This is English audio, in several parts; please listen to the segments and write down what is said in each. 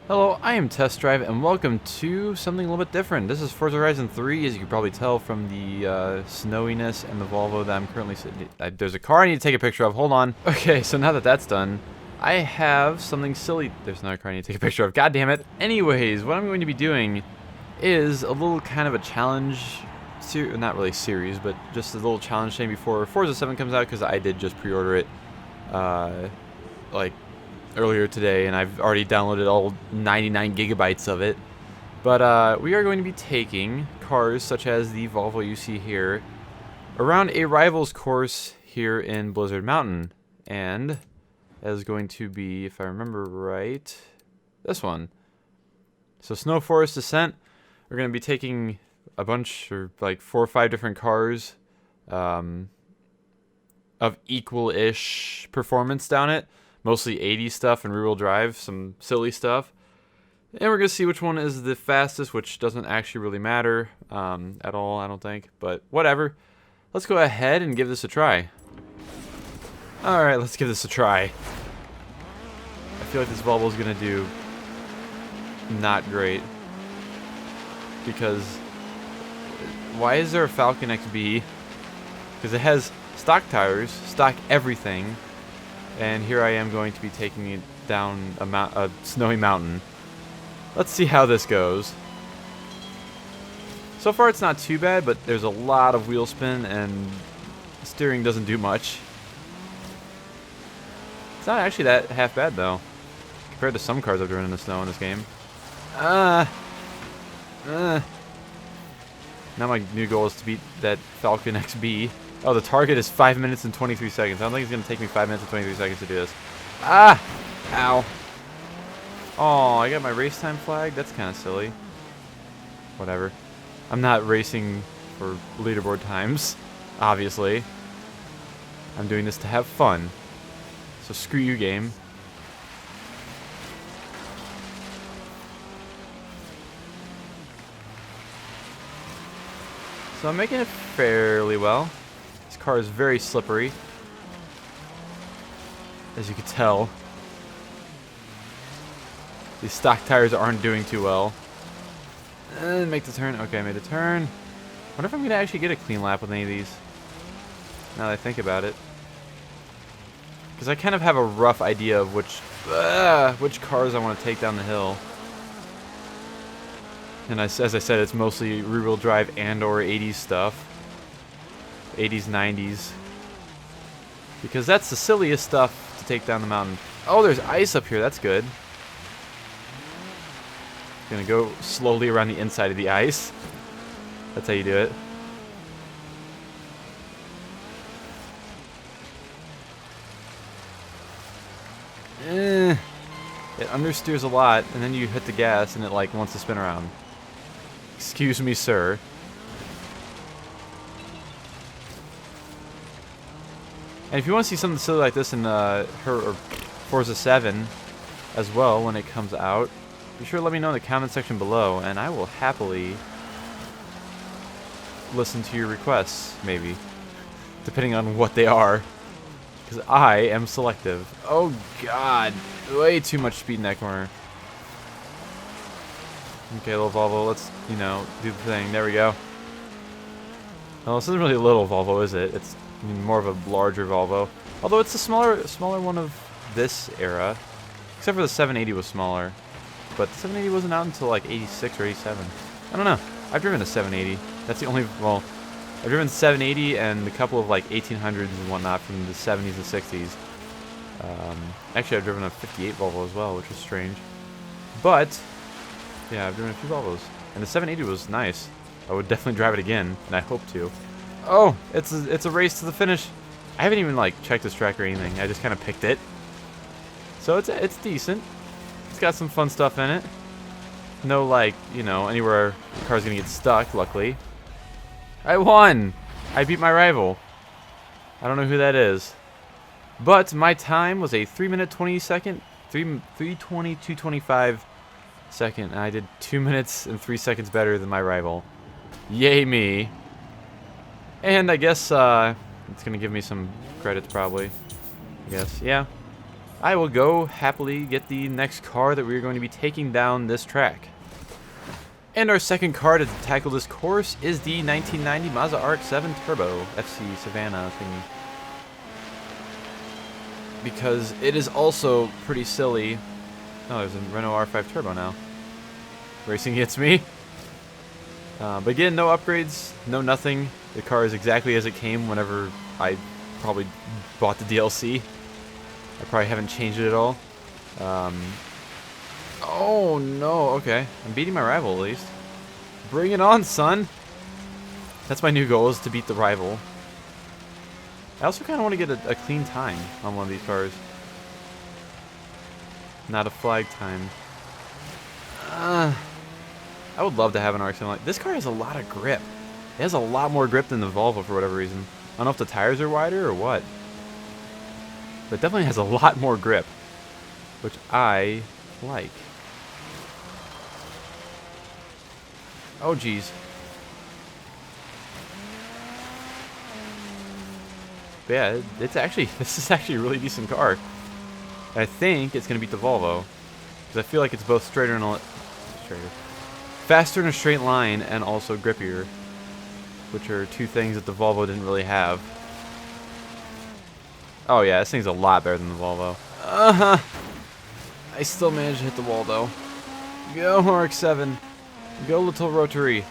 Hello, I am Test Drive, and welcome to something a little bit different. This is Forza Horizon 3, as you can probably tell from the snowiness and the Volvo that I'm currently sitting. There's a car I need to take a picture of. Hold on. Okay, so now that that's done, I have something silly. There's another car I need to take a picture of. God damn it. Anyways, what I'm going to be doing is a little kind of a challenge. Not really series, but just a little challenge thing before Forza 7 comes out, because I did just pre-order it. Like earlier today, and I've already downloaded all 99 gigabytes of it. But we are going to be taking cars such as the Volvo you see here around a rivals course here in Blizzard Mountain, and that is going to be, if I remember right, this one. So Snow Forest Descent. We're going to be taking a bunch, or like 4 or 5 different cars of equal-ish performance down it. Mostly 80's stuff and rear-wheel drive, some silly stuff. And we're going to see which one is the fastest, which doesn't actually really matter at all, I don't think. But whatever. Let's go ahead and give this a try. Alright, let's give this a try. I feel like this Volvo is going to do not great. Because why is there a Falcon XB? Because it has stock tires, stock everything. And here I am going to be taking it down a snowy mountain. Let's see how this goes. So far it's not too bad, but there's a lot of wheel spin and steering doesn't do much. It's not actually that half bad though, compared to some cars I've driven in the snow in this game. Now my new goal is to beat that Falcon XB. Oh, the target is 5 minutes and 23 seconds. I don't think it's going to take me 5 minutes and 23 seconds to do this. Ah! Ow. Oh, I got my race time flag? That's kind of silly. Whatever. I'm not racing for leaderboard times, obviously. I'm doing this to have fun. So screw you, game. So I'm making it fairly well. This car is very slippery, as you can tell. These stock tires aren't doing too well. Make the turn. Okay, I made the turn. Wonder if I'm going to actually get a clean lap with any of these, now that I think about it. Because I kind of have a rough idea of which cars I want to take down the hill. And as I said, it's mostly rear-wheel drive and or 80's stuff. 80's, 90's. Because that's the silliest stuff to take down the mountain. Oh, there's ice up here. That's good. Gonna go slowly around the inside of the ice. That's how you do it. It understeers a lot, and then you hit the gas, and it like wants to spin around. Excuse me, sir. And if you want to see something silly like this in Forza 7 as well when it comes out, be sure to let me know in the comment section below, and I will happily listen to your requests, maybe, depending on what they are, because I am selective. Oh god, way too much speed in that corner. Okay, little Volvo, let's, do the thing. There we go. Well, this isn't really a little Volvo, is it? It's more of a larger Volvo. Although it's a smaller one of this era. Except for the 780 was smaller. But the 780 wasn't out until like 86 or 87. I don't know. I've driven a 780. That's the only, well, I've driven 780 and a couple of like 1800s and whatnot from the 70s and 60s. Actually, I've driven a 58 Volvo as well, which is strange. But yeah, I've driven a few Volvos. And the 780 was nice. I would definitely drive it again, and I hope to. Oh, it's a race to the finish. I haven't even like checked this track or anything. I just kind of picked it. So it's decent. It's got some fun stuff in it. No like, anywhere the car's gonna get stuck, luckily. I won! I beat my rival. I don't know who that is. But my time was a 3 minute 20 second, 3:20, 2:25 second. And I did 2 minutes and 3 seconds better than my rival. Yay me. And I guess it's gonna give me some credits probably. I guess, yeah. I will go happily get the next car that we're going to be taking down this track. And our second car to tackle this course is the 1990 Mazda RX-7 Turbo FC Savannah thingy. Because it is also pretty silly. Oh, there's a Renault R5 Turbo now. Racing against me. But again, no upgrades, no nothing. The car is exactly as it came whenever I probably bought the DLC. I probably haven't changed it at all. Oh no, okay. I'm beating my rival at least. Bring it on, son! That's my new goal, is to beat the rival. I also kind of want to get a clean time on one of these cars. Not a flag time. I would love to have an RX-7 like this. Car has a lot of grip. It has a lot more grip than the Volvo for whatever reason. I don't know if the tires are wider or what. But it definitely has a lot more grip, which I like. Oh, geez. But yeah, this is actually a really decent car. I think it's going to beat the Volvo, because I feel like it's both faster in a straight line and also grippier, which are two things that the Volvo didn't really have. Oh yeah, this thing's a lot better than the Volvo. I still managed to hit the wall though. Go RX-7. Go little rotary.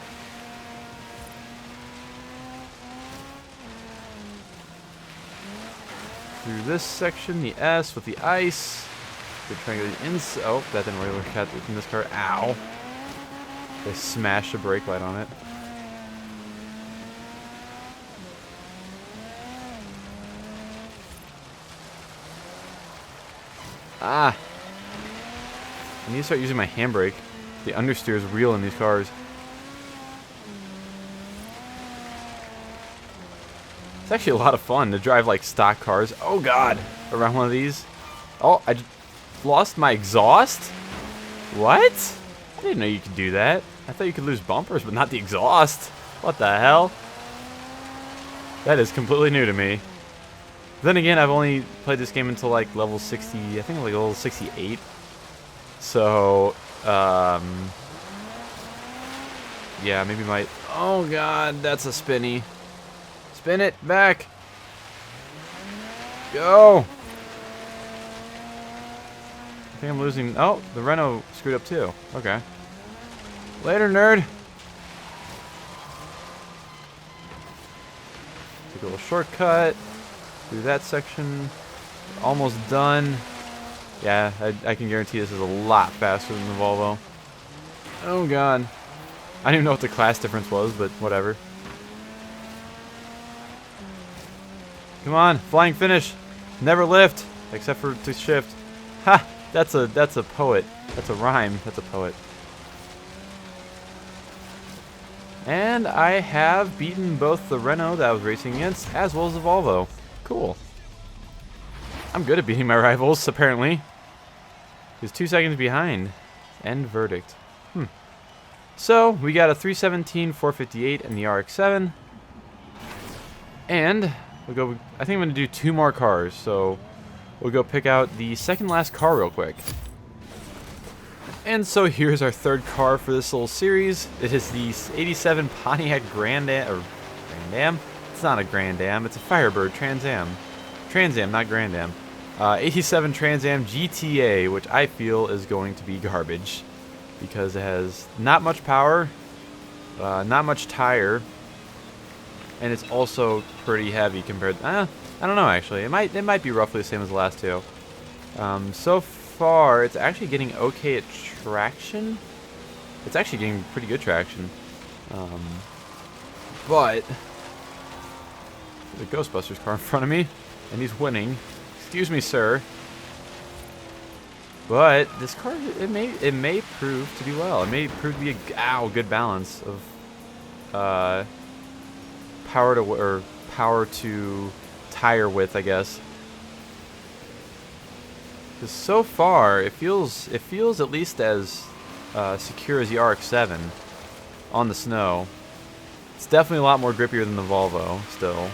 Through this section, the S with the ice. We're trying to get inside. Oh, that didn't really work out in this car. Ow. They smashed a brake light on it. Ah. I need to start using my handbrake. The understeer is real in these cars. It's actually a lot of fun to drive like stock cars. Oh god, around one of these. Oh, I just lost my exhaust? What? I didn't know you could do that. I thought you could lose bumpers, but not the exhaust. What the hell? That is completely new to me. Then again, I've only played this game until like level 60, I think like level 68. So, yeah, maybe my... Oh god, that's a spinny. Spin it back. Go. I think I'm losing... Oh, the Renault screwed up too. Okay. Later, nerd. Take a little shortcut through that section. Almost done. Yeah, I can guarantee this is a lot faster than the Volvo. Oh god. I don't even know what the class difference was, but whatever. Come on, flying finish. Never lift, except for to shift. Ha! That's a poet. That's a rhyme. That's a poet. And I have beaten both the Renault that I was racing against, as well as the Volvo. Cool. I'm good at beating my rivals, apparently. He's 2 seconds behind. End verdict. So, we got a 317, 458, and the RX-7. And we'll go... I think I'm going to do 2 more cars, so we'll go pick out the second last car real quick. And so here's our third car for this little series. It is the 87 Pontiac Grand Am, or Grand Am? It's not a Grand Am, it's a Firebird Trans Am. Trans Am, not Grand Am. 87 Trans Am GTA, which I feel is going to be garbage. Because it has not much power, not much tire, and it's also pretty heavy compared... I don't know actually. It might be roughly the same as the last two. So far, it's actually getting okay at traction. It's actually getting pretty good traction. But there's a Ghostbusters car in front of me, and he's winning. Excuse me, sir. But this car, it may prove to do well. It may prove to be a good balance of power to tire width, I guess. Because so far, it feels at least as secure as the RX-7 on the snow. It's definitely a lot more grippier than the Volvo still.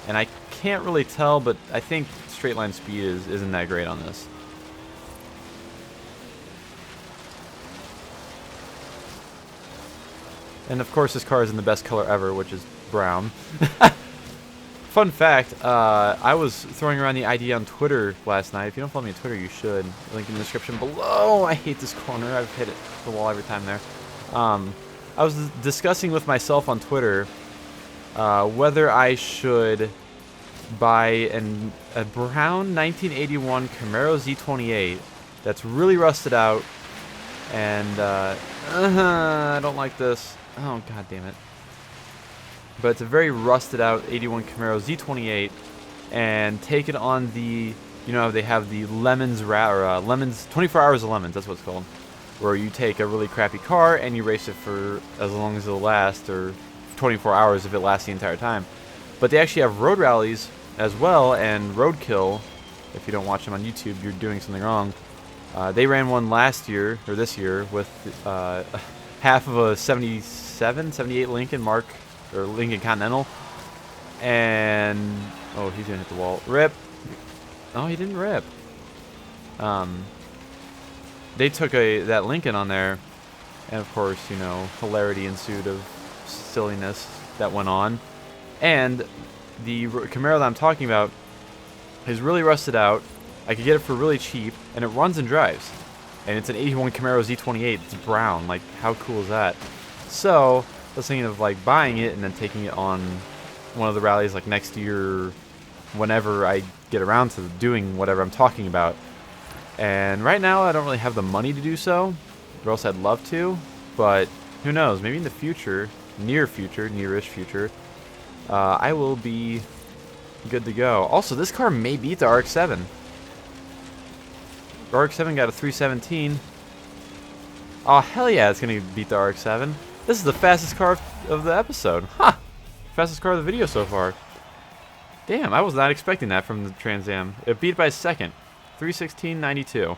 And I can't really tell, but I think straight line speed isn't that great on this. And of course, this car is in the best color ever, which is brown. Fun fact, I was throwing around the idea on Twitter last night. If you don't follow me on Twitter, you should. Link in the description below. I hate this corner. I've hit the wall every time there. I was discussing with myself on Twitter whether I should buy a brown 1981 Camaro Z28 that's really rusted out, and I don't like this. Oh, god damn it. But it's a very rusted out 81 Camaro Z28, and take it on the, you know, they have the Lemons, Lemons, 24 Hours of Lemons, that's what it's called, where you take a really crappy car and you race it for as long as it'll last, or 24 hours if it lasts the entire time. But they actually have road rallies as well, and Roadkill, if you don't watch them on YouTube, you're doing something wrong. They ran one last year, or this year, with half of a 77, 78 Lincoln Mark, or Lincoln Continental, and oh, he's gonna hit the wall. Rip. Oh, he didn't rip. They took that Lincoln on there, and of course, you know, hilarity ensued of silliness that went on. And the Camaro that I'm talking about is really rusted out. I could get it for really cheap, and it runs and drives. And it's an 81 Camaro Z28. It's brown. Like, how cool is that? So I was thinking of like buying it and then taking it on one of the rallies like next year, whenever I get around to doing whatever I'm talking about. And right now I don't really have the money to do so, or else I'd love to, but who knows, maybe in the future, nearish future, I will be good to go. Also, this car may beat the RX-7. The RX-7 got a 317. Oh, hell yeah, it's going to beat the RX-7. This is the fastest car of the episode. Ha! Fastest car of the video so far. Damn, I was not expecting that from the Trans Am. It beat by a second. 3:16.92.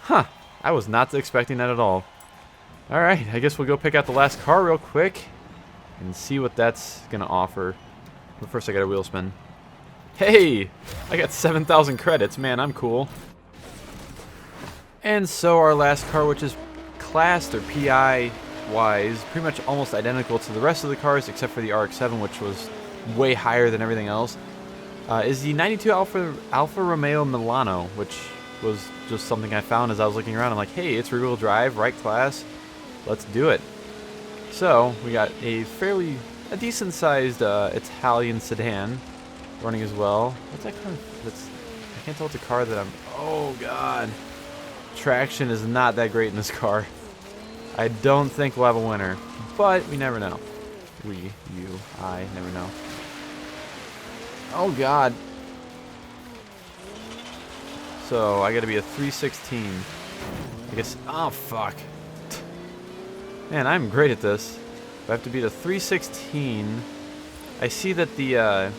Huh. I was not expecting that at all. Alright, I guess we'll go pick out the last car real quick and see what that's going to offer. But first I got a wheel spin. Hey! I got 7,000 credits. Man, I'm cool. And so our last car, which is classed or PI wise pretty much almost identical to the rest of the cars except for the RX-7, which was way higher than everything else, is the 92 Alfa Romeo Milano, which was just something I found as I was looking around. I'm like, hey, it's rear-wheel drive, right class, let's do it. So we got a decent-sized Italian sedan running as well. What's that car? I can't tell it's a car that I'm... Oh god, traction is not that great in this car. I don't think we'll have a winner, but we never know. I never know. Oh god. So I gotta be a 316. I guess. Oh fuck. Man, I'm great at this. If I have to beat a 316. I see that the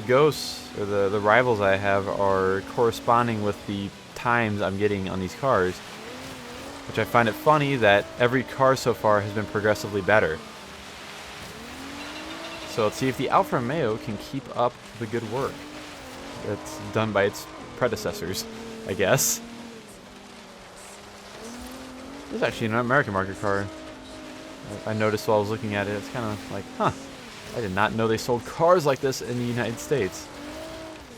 ghosts or the rivals I have are corresponding with the times I'm getting on these cars, which I find it funny that every car so far has been progressively better. So let's see if the Alfa Romeo can keep up the good work that's done by its predecessors, I guess. This is actually an American market car. I noticed while I was looking at it, it's kind of like, huh, I did not know they sold cars like this in the United States.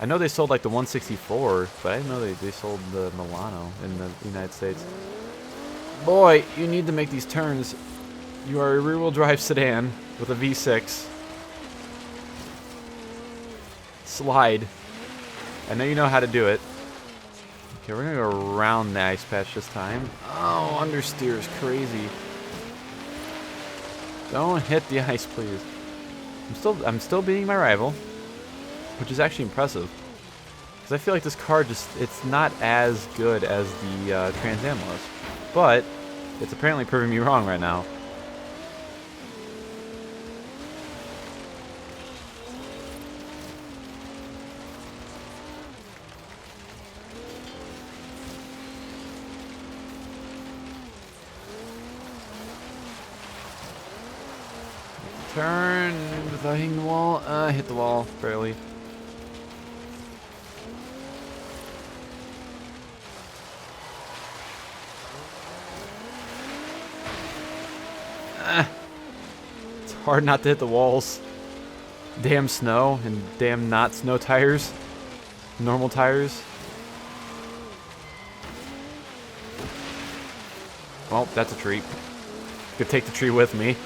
I know they sold like the 164, but I didn't know they sold the Milano in the United States. Boy, you need to make these turns. You are a rear-wheel drive sedan with a V6. Slide. I know you know how to do it. Okay, we're gonna go around the ice patch this time. Oh, understeer is crazy. Don't hit the ice, please. I'm still beating my rival, which is actually impressive. Because I feel like this car it's not as good as the Trans Am was. But it's apparently proving me wrong right now. Turn without hitting the wall. Hit the wall, barely. It's hard not to hit the walls. Damn snow and damn not snow tires. Normal tires. Well, that's a tree. Could take the tree with me.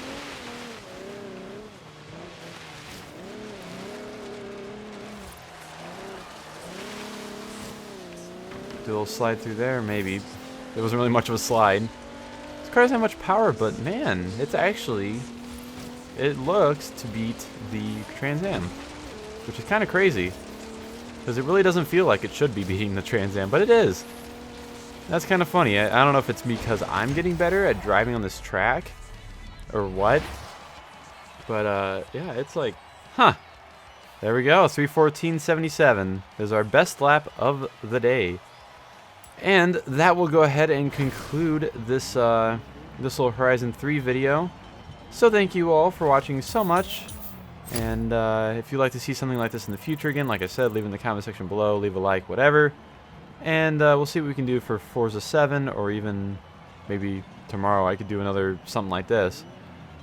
Do a little slide through there, maybe. There wasn't really much of a slide. This car doesn't have much power, but man, it's actually... It looks to beat the Trans Am, which is kind of crazy. Because it really doesn't feel like it should be beating the Trans Am, but it is. That's kind of funny. I don't know if it's because I'm getting better at driving on this track or what. But, yeah, it's like, huh. There we go, 3:14.77 is our best lap of the day. And that will go ahead and conclude this, this little Horizon 3 video. So thank you all for watching so much. And if you'd like to see something like this in the future, again, like I said, leave in the comment section below, leave a like, whatever. And we'll see what we can do for Forza 7, or even maybe tomorrow I could do another something like this.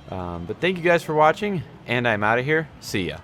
But thank you guys for watching, and I'm out of here. See ya.